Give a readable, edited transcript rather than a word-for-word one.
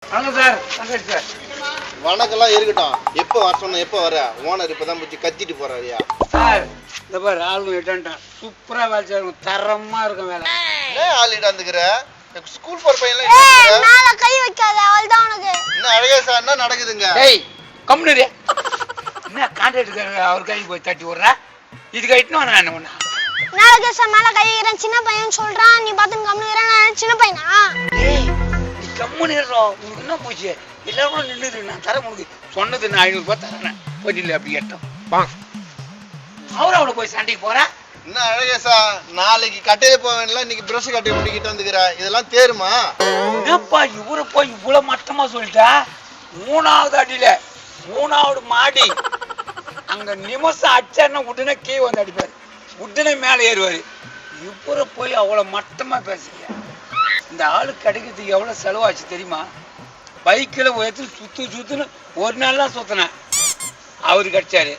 வாங்க sir, Shankar sir. வணக்கம்லாம் இருக்கட்டும். எப்போ வர சொன்ன, எப்போ வர? ஓனர் இப்பதான் பத்தி கத்திட்டு போறாருயா. சார் இந்த பாரு ஆளுங்க இட்டான்ட்டான். சூப்பரா வேலை செய்யணும், தரமா இருக்கும் வேலை. என்ன ஆள் இடாந்துக்கிற? ஸ்கூல் போற பையன்லாம் மேல கை வைக்காத, அவள்தான் உனக்கு. என்ன அழகா சார் என்ன நடக்குதுங்க? டேய் கம்முனு என்ன கான்ட்ராக்ட் அவர் கை போய் தட்டி விடுற? இது கட்டினு நான் என்ன பண்ண? மேல கேச மேல கை வைக்கிறேன், சின்ன பையன் சொல்றான், நீ பாத்து கம்முனுற. நான் சின்ன பையனா? டேய் நீ கம்முனு இருறோம். உனக்கு என்ன போச்சு? எல்லாரும் கூட நின்னுது. நான் தரேன் உனக்கு. சொன்னது நான் 500 ரூபாய் தரேன். பதில் அப்படி கேட்டோம். அவரோட போய் சண்டைக்கு போற? என்ன அழகா சார், நாளைக்கு கட்டையில போவேன்ல, இன்னைக்கு பிரஷ் கட்டையை முடிக்கிட்டு வந்துக்கிற. இதெல்லாம் தேருமா? என்னப்பா இவரை போய் இவ்வளவு மட்டமா சொல்லிட்டா? 3வது அடியில 3வது மாடி அங்க நிமிஷம் அடிச்சாருன்னா உடனே கீழே வந்து அடிப்பாரு, உடனே மேலே ஏறுவாரு. இவரை போய் அவ்வளவு மட்டமா பேசுறீங்க. இந்த ஆளு கிடைக்கிறதுக்கு எவ்வளவு செலவாச்சு தெரியுமா? பைக்கில் உயரத்தில் சுத்துன்னு ஒரு நாள் தான் சுத்தினேன், அவரு கிடைச்சாரு.